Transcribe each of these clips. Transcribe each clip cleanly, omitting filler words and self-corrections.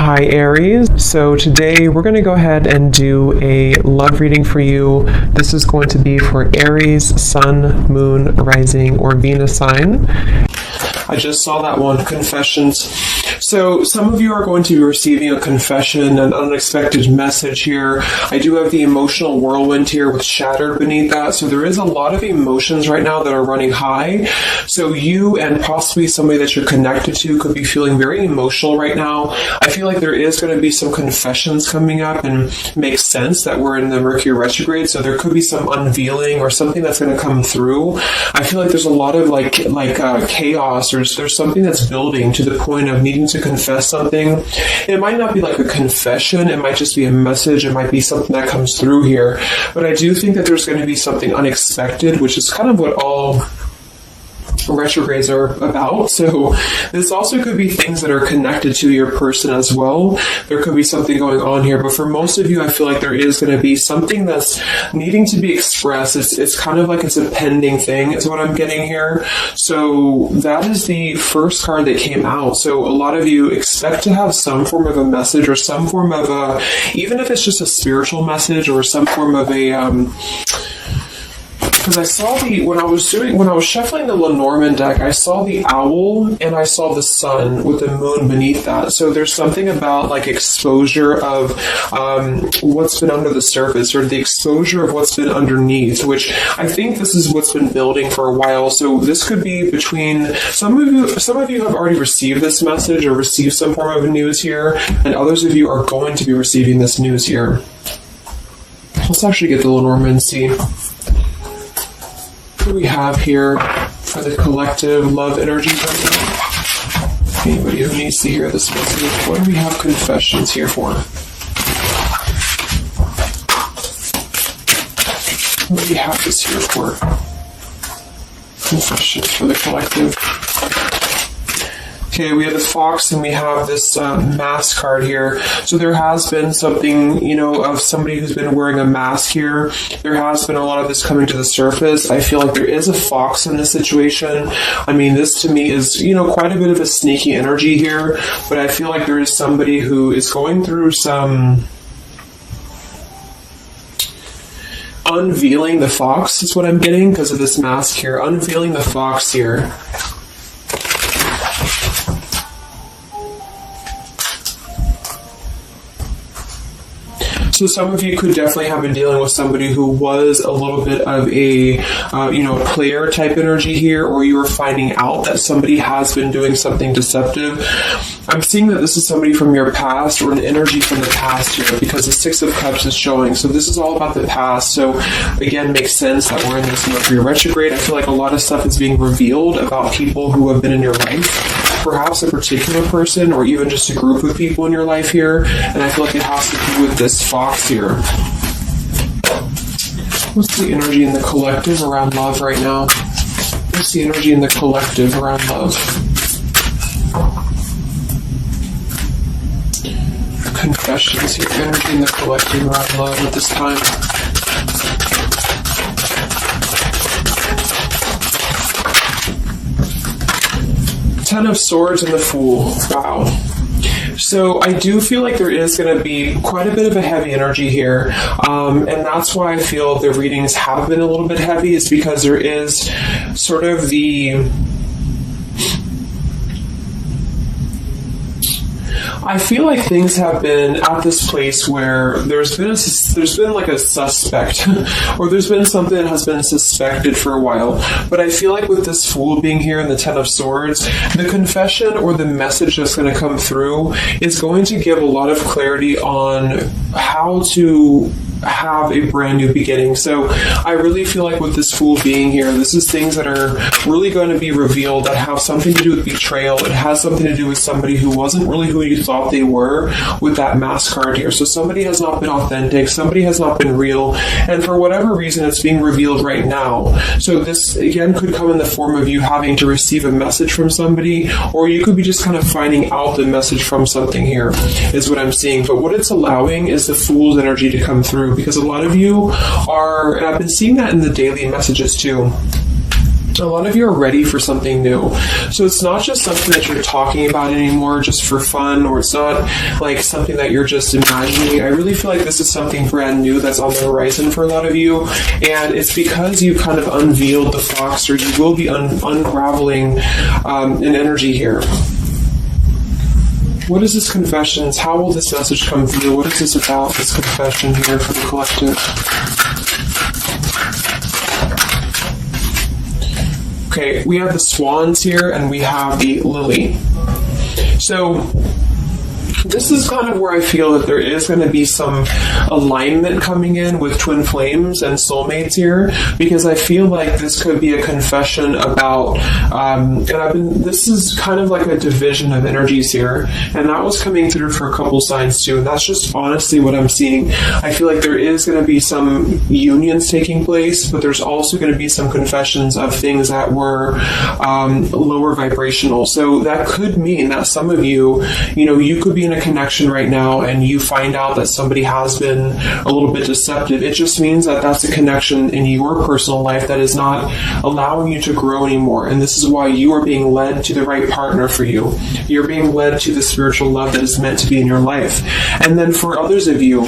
Hi Aries, so today we're going to go ahead and do a love reading for you. This is going to be for Aries, Sun, Moon, Rising, or Venus sign. I just saw that one, confessions. So some of you are going to be receiving a confession, an unexpected message here. I do have the emotional whirlwind here with shattered beneath that. So there is a lot of emotions right now that are running high. So you and possibly somebody that you're connected to could be feeling very emotional right now. I feel like there is going to be some confessions coming up, and it makes sense that we're in the Mercury retrograde. So there could be some unveiling or something that's going to come through. I feel like there's a lot of chaos. There's something that's building to the point of needing to confess something. It might not be like a confession, it might just be a message, it might be something that comes through here. But I do think that there's going to be something unexpected, which is kind of what all retrogrades are about. So this also could be things that are connected to your person as well. There could be something going on here, but for most of you, I feel like there is going to be something that's needing to be expressed. It's kind of like it's a pending thing is what I'm getting here. So that is the first card that came out. So a lot of you expect to have some form of a message or some form of a, even if it's just a spiritual message or some form of a, because I saw when I was shuffling the Lenormand deck, I saw the owl and I saw the sun with the moon beneath that. So there's something about like exposure of what's been under the surface, or the exposure of what's been underneath, which I think this is what's been building for a while. So this could be between some of you have already received this message or received some form of news here, and others of you are going to be receiving this news here. Let's actually get the Lenormand and see what do we have here for the collective love energy right now. Anybody who needs to hear this message, what do we have confessions here for? What do we have this here for? Confessions for the collective. Okay, we have the fox and we have this mask card here. So there has been something, of somebody who's been wearing a mask here. There has been a lot of this coming to the surface. I feel like there is a fox in this situation. I mean, this to me is, quite a bit of a sneaky energy here, but I feel like there is somebody who is going through some unveiling the fox is what I'm getting because of this mask here. Unveiling the fox here. So some of you could definitely have been dealing with somebody who was a little bit of a, player type energy here, or you were finding out that somebody has been doing something deceptive. I'm seeing that this is somebody from your past or an energy from the past here, because the Six of Cups is showing. So this is all about the past. So again, makes sense that we're in this Mercury retrograde. I feel like a lot of stuff is being revealed about people who have been in your life. Perhaps a particular person or even just a group of people in your life here. And I feel like it has to do with this fox here. What's the energy in the collective around love right now? What's the energy in the collective around love? Confessions here. Energy in the collective around love at this time. Ten of Swords and the Fool. Wow. So I do feel like there is going to be quite a bit of a heavy energy here. And that's why I feel the readings have been a little bit heavy, is because there is sort of the... I feel like things have been at this place where there's been like a suspect, or there's been something that has been suspected for a while. But I feel like with this Fool being here and the Ten of Swords, the confession or the message that's going to come through is going to give a lot of clarity on how to have a brand new beginning. So I really feel like with this Fool being here, this is things that are really going to be revealed that have something to do with betrayal. It has something to do with somebody who wasn't really who you thought they were with that mask card here. So somebody has not been authentic, somebody has not been real, and for whatever reason it's being revealed right now. So this again could come in the form of you having to receive a message from somebody, or you could be just kind of finding out the message from something here, is what I'm seeing. But what it's allowing is the Fool's energy to come through, because a lot of you are, and I've been seeing that in the daily messages too, A lot of you are ready for something new. So it's not just something that you're talking about anymore just for fun, or it's not like something that you're just imagining. I really feel like this is something brand new that's on the horizon for a lot of you. And it's because you kind of unveiled the fox, or you will be unraveling an energy here. What is this confessions? How will this message come through? What is this about, this confession here for the collective? Okay, we have the swans here, and we have the lily. So this is kind of where I feel that there is going to be some alignment coming in with twin flames and soulmates here, because I feel like this could be a confession about, this is kind of like a division of energies here, and that was coming through for a couple signs too, and that's just honestly what I'm seeing. I feel like there is going to be some unions taking place, but there's also going to be some confessions of things that were lower vibrational. So that could mean that some of you, you could be in a connection right now and you find out that somebody has been a little bit deceptive. It just means that that's a connection in your personal life that is not allowing you to grow anymore. And this is why you are being led to the right partner for you. You're being led to the spiritual love that is meant to be in your life. And then for others of you,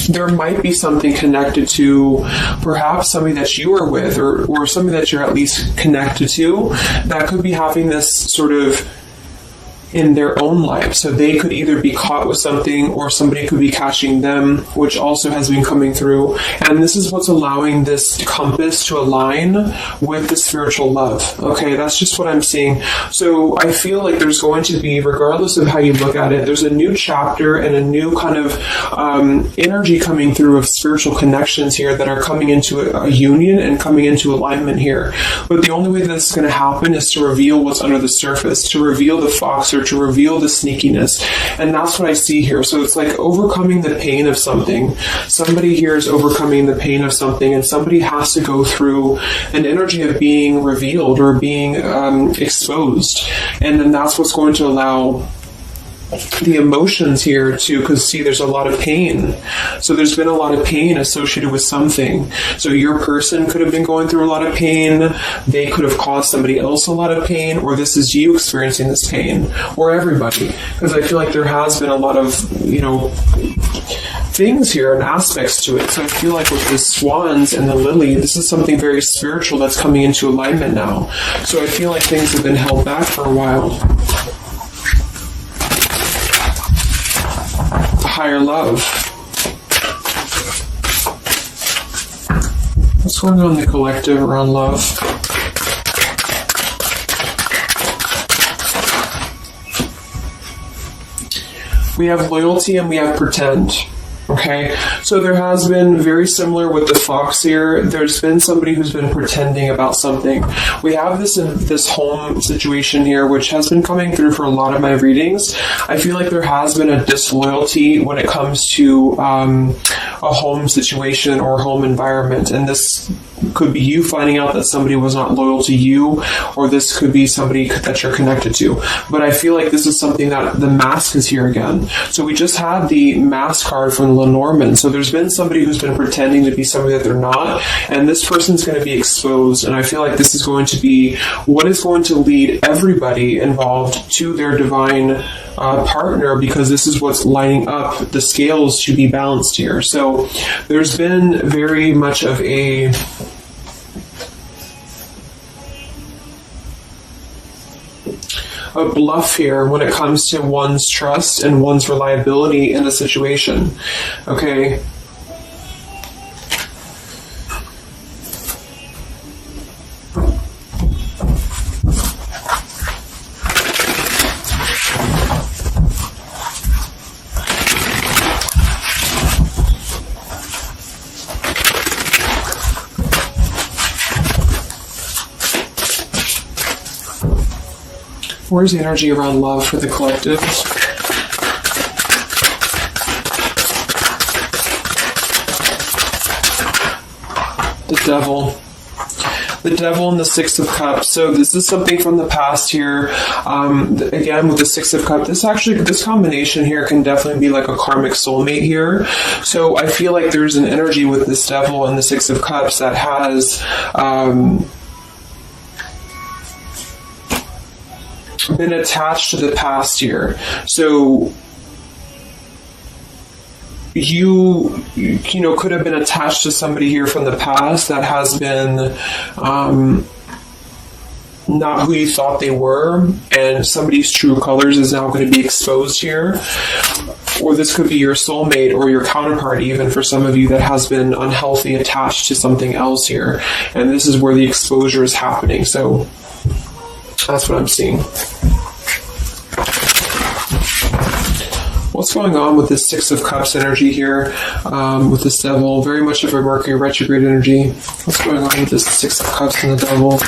there might be something connected to perhaps somebody that you are with, or somebody that you're at least connected to, that could be having this sort of in their own life. So they could either be caught with something, or somebody could be catching them, which also has been coming through. And this is what's allowing this compass to align with the spiritual love. Okay, that's just what I'm seeing. So I feel like there's going to be, regardless of how you look at it, there's a new chapter and a new kind of energy coming through of spiritual connections here that are coming into a union and coming into alignment here. But the only way that's going to happen is to reveal what's under the surface, to reveal the fox, or to reveal the sneakiness. And that's what I see here. So it's like overcoming the pain of something. Somebody here is overcoming the pain of something, and somebody has to go through an energy of being revealed or being exposed. And then that's what's going to allow the emotions here too, because see, there's a lot of pain. So there's been a lot of pain associated with something. So your person could have been going through a lot of pain. They could have caused somebody else a lot of pain, or this is you experiencing this pain, or everybody. Because I feel like there has been a lot of, things here and aspects to it. So I feel like with the swans and the lily, this is something very spiritual that's coming into alignment now. So I feel like things have been held back for a while. Higher love. What's going on in the collective around love? We have loyalty and we have pretend. Okay, so there has been, very similar with the fox here, there's been somebody who's been pretending about something. We have this home situation here, which has been coming through for a lot of my readings. I feel like there has been a disloyalty when it comes to a home situation or home environment, and this could be you finding out that somebody was not loyal to you, or this could be somebody that you're connected to. But I feel like this is something that the mask is here again. So we just had the mask card from Lenormand. So there's been somebody who's been pretending to be somebody that they're not, and this person's going to be exposed. And I feel like this is going to be what is going to lead everybody involved to their divine partner, because this is what's lining up. The scales should be balanced here. So there's been very much of a bluff here when it comes to one's trust and one's reliability in a situation. Okay. Where's the energy around love for the collective? The devil. The devil and the Six of Cups. So this is something from the past here. Again, with the Six of Cups, this combination here can definitely be like a karmic soulmate here. So I feel like there's an energy with this devil and the Six of Cups that has been attached to the past here. So you know, could have been attached to somebody here from the past that has been not who you thought they were, and somebody's true colors is now going to be exposed here. Or this could be your soulmate or your counterpart, even for some of you, that has been unhealthy attached to something else here. And this is where the exposure is happening. So that's what I'm seeing. What's going on with this Six of Cups energy here, with this Devil? Very much of a Mercury retrograde energy. What's going on with this Six of Cups and the Devil?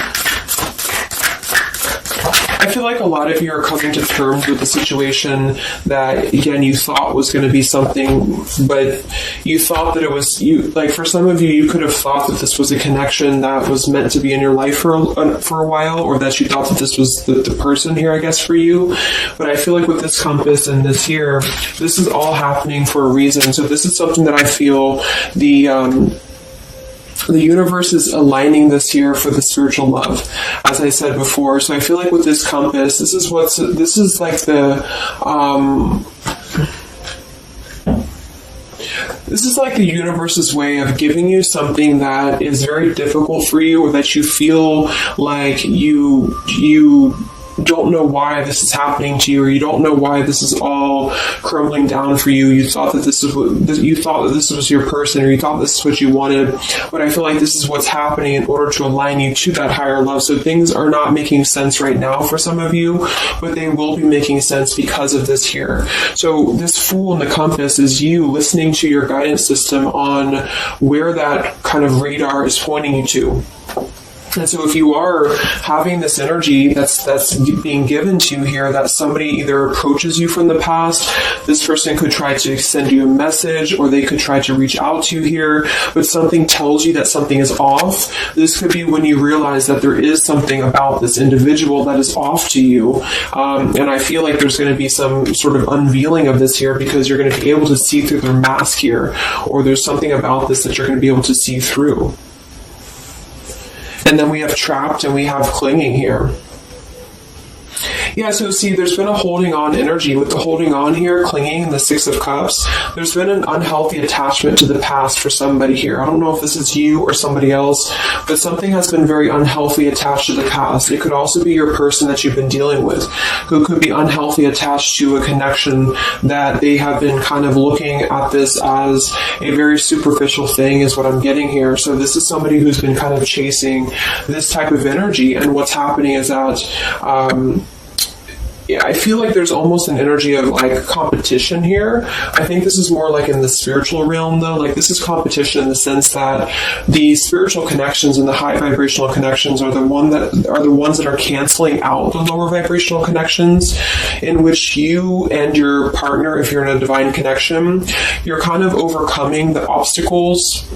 I feel like a lot of you are coming to terms with the situation that, again, you thought was going to be something, but you thought that it was, like for some of you, you could have thought that this was a connection that was meant to be in your life for a while, or that you thought that this was the person here, I guess, for you. But I feel like with this compass and this here, this is all happening for a reason. So this is something that I feel the universe is aligning this here for the spiritual love, as I said before. So I feel like with this compass, this is like the universe's way of giving you something that is very difficult for you, or that you feel like you don't know why this is happening to you, or you don't know why this is all crumbling down for you. You thought that this was your person, or you thought this is what you wanted. But I feel like this is what's happening in order to align you to that higher love. So things are not making sense right now for some of you, but they will be making sense because of this here. So this Fool in the compass is you listening to your guidance system on where that kind of radar is pointing you to. And so if you are having this energy that's being given to you here, that somebody either approaches you from the past, this person could try to send you a message, or they could try to reach out to you here, but something tells you that something is off. This could be when you realize that there is something about this individual that is off to you. And I feel like there's going to be some sort of unveiling of this here, because you're going to be able to see through their mask here, or there's something about this that you're going to be able to see through. And then we have trapped and we have clinging here. Yeah, so see, there's been a holding on energy. With the holding on here, clinging, and the Six of Cups, there's been an unhealthy attachment to the past for somebody here. I don't know if this is you or somebody else, but something has been very unhealthy attached to the past. It could also be your person that you've been dealing with, who could be unhealthy attached to a connection that they have been kind of looking at this as a very superficial thing, is what I'm getting here. So this is somebody who's been kind of chasing this type of energy, and what's happening is that yeah, I feel like there's almost an energy of like competition here. I think this is more like in the spiritual realm, though. Like this is competition in the sense that the spiritual connections and the high vibrational connections are the ones that are canceling out the lower vibrational connections, in which you and your partner, if you're in a divine connection, you're kind of overcoming the obstacles,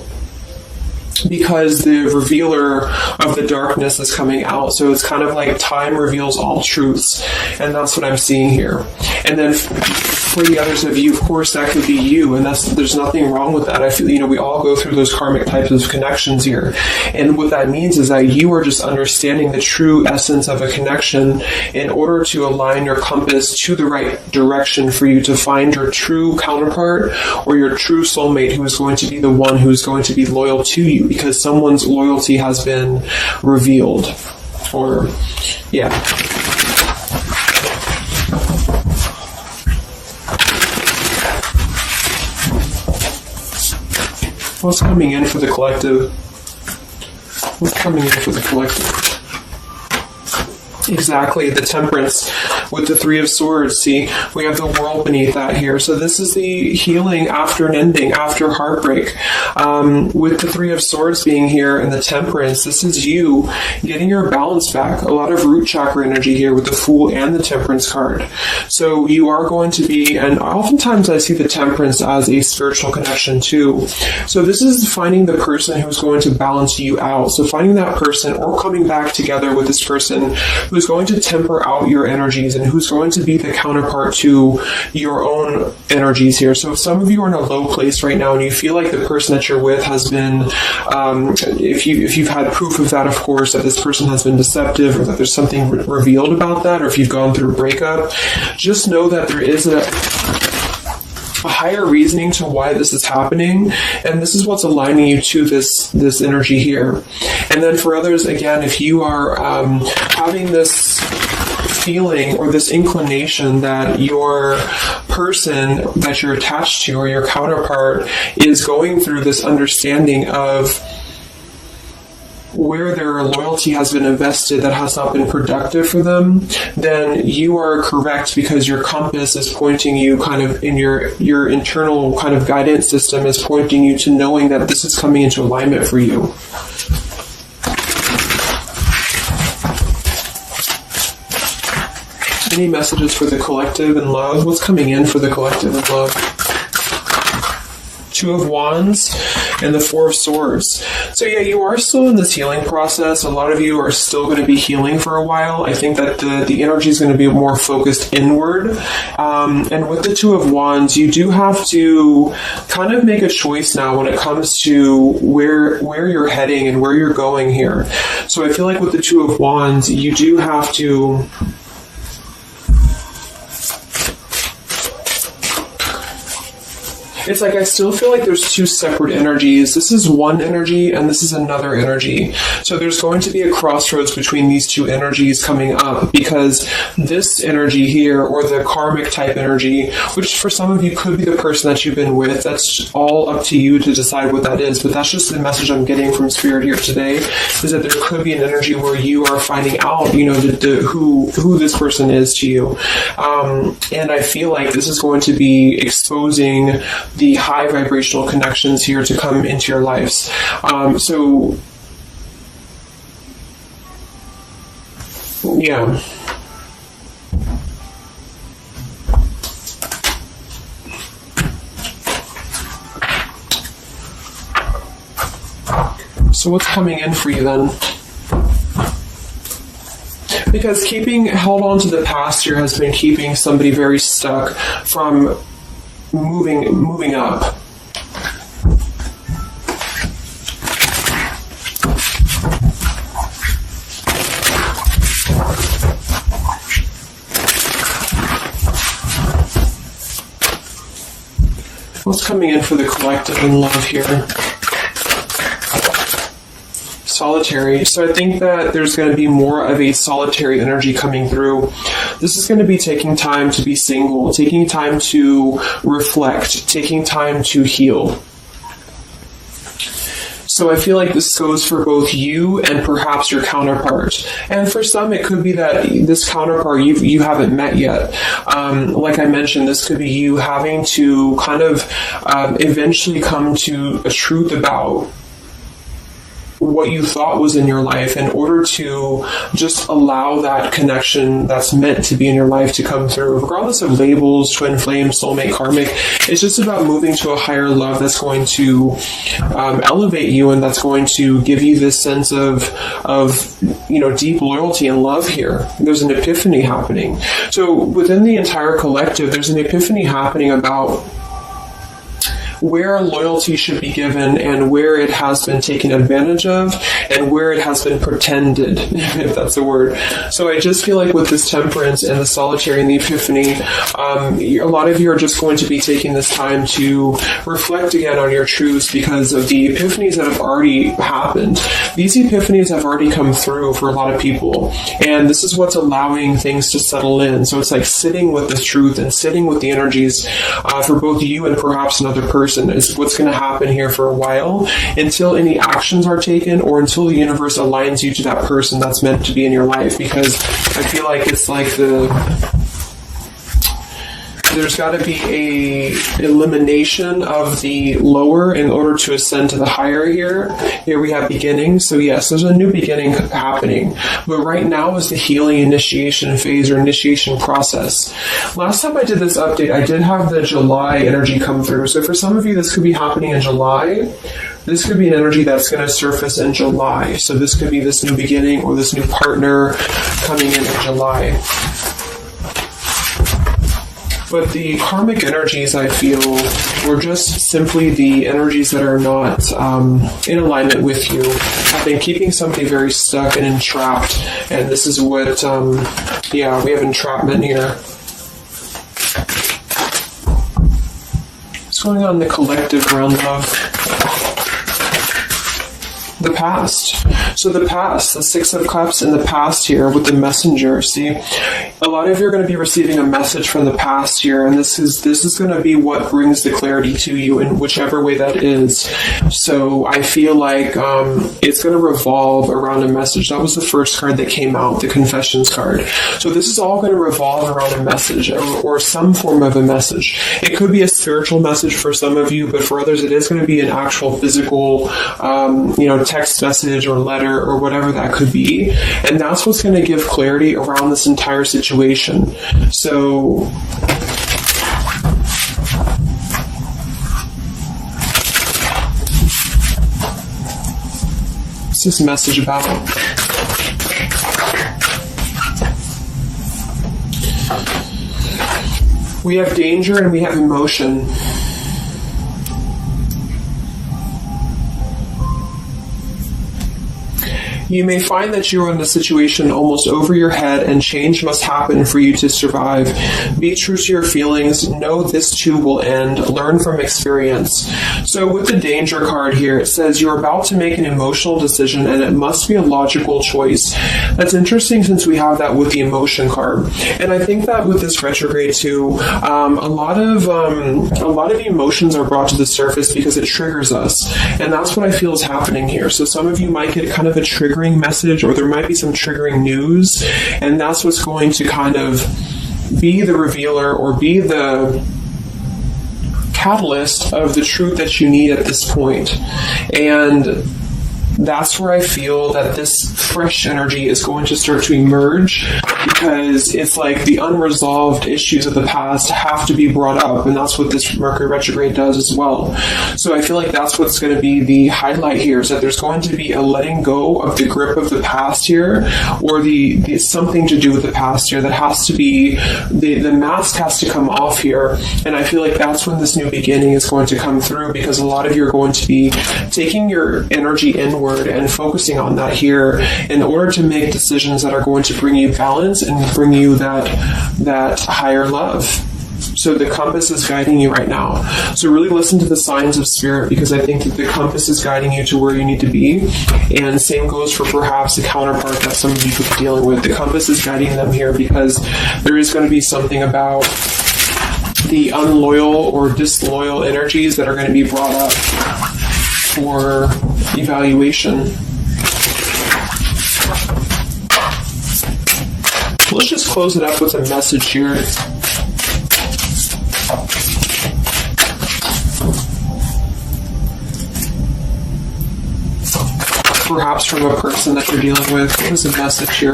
because the revealer of the darkness is coming out. So it's kind of like time reveals all truths, and that's what I'm seeing here. And then for the others of you, of course, that could be you, and there's nothing wrong with that. I feel, we all go through those karmic types of connections here, and what that means is that you are just understanding the true essence of a connection in order to align your compass to the right direction for you to find your true counterpart, or your true soulmate, who is going to be the one who is going to be loyal to you, because someone's loyalty has been revealed. Or, yeah. What's coming in for the collective? What's coming in for the collective? Exactly, the Temperance with the Three of Swords. See, we have the World beneath that here. So this is the healing after an ending, after heartbreak. With the Three of Swords being here and the Temperance, this is you getting your balance back. A lot of root chakra energy here with the Fool and the Temperance card. So you are going to be, and oftentimes I see the Temperance as a spiritual connection too. So this is finding the person who's going to balance you out. So finding that person, or coming back together with this person who's who's going to temper out your energies and who's going to be the counterpart to your own energies here. So if some of you are in a low place right now and you feel like the person that you're with has been, if you've had proof of that, of course, that this person has been deceptive or that there's something revealed about that, or if you've gone through a breakup, just know that there is a higher reasoning to why this is happening, and this is what's aligning you to this energy here. And then for others, again, if you are having this feeling or this inclination that your person that you're attached to or your counterpart is going through this understanding of where their loyalty has been invested that has not been productive for them, then you are correct, because your compass is pointing you kind of in your internal kind of guidance system is pointing you to knowing that this is coming into alignment for you. Any messages for the collective and love? What's coming in for the collective and love? Two of Wands and the Four of Swords. So yeah, you are still in this healing process. A lot of you are still going to be healing for a while. I think that the energy is going to be more focused inward. And with the Two of Wands, you do have to kind of make a choice now when it comes to where you're heading and where you're going here. So I feel like with the Two of Wands, you do have to it's like I still feel like there's two separate energies. This is one energy and this is another energy. So there's going to be a crossroads between these two energies coming up, because this energy here, or the karmic type energy, which for some of you could be the person that you've been with, that's all up to you to decide what that is. But that's just the message I'm getting from Spirit here today, is that there could be an energy where you are finding out, who this person is to you. And I feel like this is going to be exposing the high vibrational connections here to come into your lives. Yeah. So what's coming in for you then? Because held on to the past here has been keeping somebody very stuck from moving up. What's coming in for the collective and love here? Solitary. So I think that there's going to be more of a solitary energy coming through. This is going to be taking time to be single, taking time to reflect, taking time to heal. So I feel like this goes for both you and perhaps your counterpart. And for some, it could be that this counterpart you haven't met yet. Like I mentioned, this could be you having to kind of eventually come to a truth about what you thought was in your life in order to just allow that connection that's meant to be in your life to come through, regardless of labels, twin flame, soulmate, karmic. It's just about moving to a higher love that's going to elevate you, and that's going to give you this sense of deep loyalty and love here. There's an epiphany happening. So within the entire collective, there's an epiphany happening about where loyalty should be given and where it has been taken advantage of and where it has been pretended, if that's a word. So I just feel like with this temperance and the solitary and the epiphany, a lot of you are just going to be taking this time to reflect again on your truths because of the epiphanies that have already happened. These epiphanies have already come through for a lot of people, and this is what's allowing things to settle in. So it's like sitting with the truth and sitting with the energies for both you and perhaps another person is what's going to happen here for a while, until any actions are taken or until the universe aligns you to that person that's meant to be in your life. Because I feel like it's like there's got to be a elimination of the lower in order to ascend to the higher here. Here we have beginning. So yes, there's a new beginning happening. But right now is the healing initiation phase or initiation process. Last time I did this update, I did have the July energy come through. So for some of you, this could be happening in July. This could be an energy that's going to surface in July. So this could be this new beginning or this new partner coming in July. But the karmic energies, I feel, were just simply the energies that are not in alignment with you. Have been keeping somebody very stuck and entrapped. And this is what, we have entrapment here. What's going on in the collective realm of the past? So the past, the Six of Cups in the past here with the messenger. See, a lot of you are going to be receiving a message from the past here, and this is going to be what brings the clarity to you in whichever way that is. So I feel like it's going to revolve around a message. That was the first card that came out, the Confessions card. So this is all going to revolve around a message or some form of a message. It could be a spiritual message for some of you, but for others it is going to be an actual physical, text message or letter or whatever that could be. And that's what's going to give clarity around this entire situation. So what's this message about? We have danger and we have emotion. You may find that you are in a situation almost over your head and change must happen for you to survive. Be true to your feelings. Know this too will end. Learn from experience. So with the danger card here, it says you're about to make an emotional decision and it must be a logical choice. That's interesting since we have that with the emotion card. And I think that with this retrograde too, a lot of emotions are brought to the surface because it triggers us. And that's what I feel is happening here. So some of you might get kind of a triggering message, or there might be some triggering news, and that's what's going to kind of be the revealer or be the catalyst of the truth that you need at this point. And that's where I feel that this fresh energy is going to start to emerge, because it's like the unresolved issues of the past have to be brought up, and that's what this Mercury retrograde does as well. So I feel like that's what's going to be the highlight here, is that there's going to be a letting go of the grip of the past here, or the something to do with the past here that has to be, the mask has to come off here. And I feel like that's when this new beginning is going to come through, because a lot of you are going to be taking your energy inward and focusing on that here in order to make decisions that are going to bring you balance and bring you that higher love. So the compass is guiding you right now. So really listen to the signs of spirit, because I think that the compass is guiding you to where you need to be. And same goes for perhaps the counterpart that some of you could be dealing with. The compass is guiding them here because there is going to be something about the unloyal or disloyal energies that are going to be brought up for evaluation. Let's just close it up with a message here. Perhaps from a person that you're dealing with. What is the message here?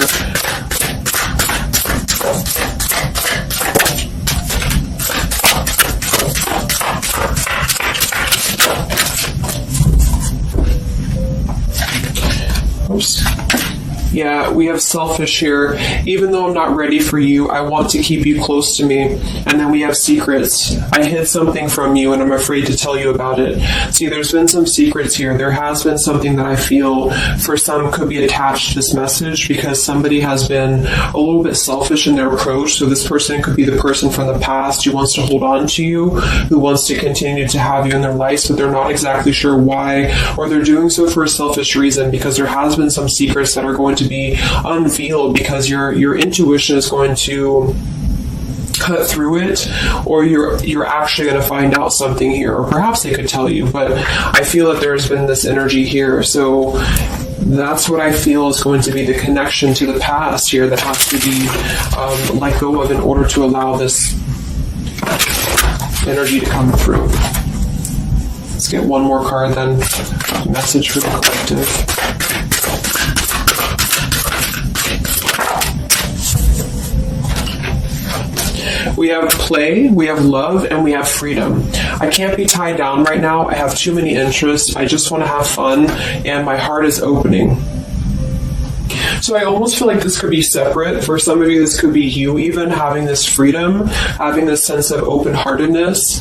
Oops. Yeah, we have selfish here. Even though I'm not ready for you, I want to keep you close to me. And then we have secrets. I hid something from you and I'm afraid to tell you about it. See, there's been some secrets here. There has been something that I feel for some could be attached to this message, because somebody has been a little bit selfish in their approach. So this person could be the person from the past who wants to hold on to you, who wants to continue to have you in their life, but they're not exactly sure why, or they're doing so for a selfish reason, because there has been some secrets that are going to be unveiled, because your intuition is going to cut through it, or you're actually going to find out something here, or perhaps they could tell you, but I feel that there's been this energy here. So that's what I feel is going to be the connection to the past here that has to be let go of in order to allow this energy to come through. Let's get one more card then. Message for the collective. We have play, we have love, and we have freedom. I can't be tied down right now. I have too many interests. I just want to have fun, and my heart is opening. So I almost feel like this could be separate. For some of you, this could be you even having this freedom, having this sense of open-heartedness.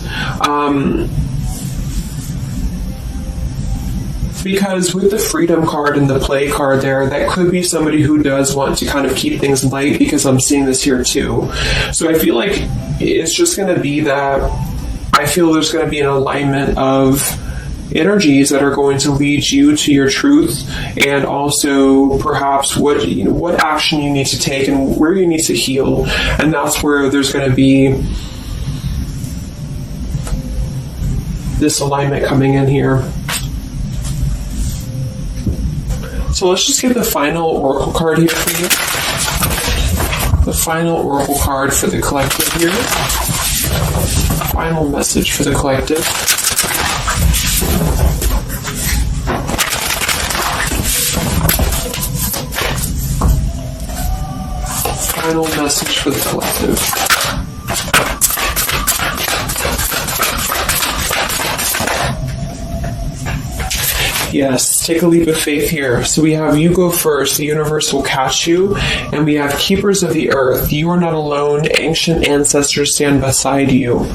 Because with the freedom card and the play card there, that could be somebody who does want to kind of keep things light, because I'm seeing this here too. So I feel like it's just going to be that I feel there's going to be an alignment of energies that are going to lead you to your truth, and also perhaps what action you need to take and where you need to heal. And that's where there's going to be this alignment coming in here. So let's just get the final oracle card here for you. The final oracle card for the collective here. Final message for the collective. Final message for the collective. Yes, take a leap of faith here. So we have you go first, the universe will catch you, and we have keepers of the earth. You are not alone, ancient ancestors stand beside you.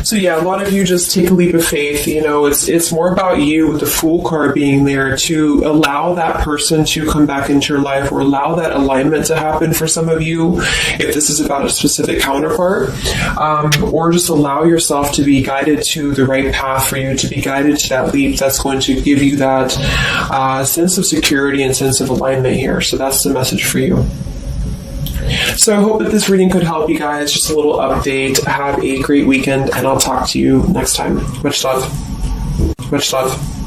So yeah, a lot of you just take a leap of faith. It's more about you with the Fool card being there to allow that person to come back into your life, or allow that alignment to happen for some of you, if this is about a specific counterpart, or just allow yourself to be guided to the right path for you, to be guided to that leap that's going to give you that sense of security and sense of alignment here. So that's the message for you. So I hope that this reading could help you guys. Just a little update. Have a great weekend, and I'll talk to you next time. Much love. Much love.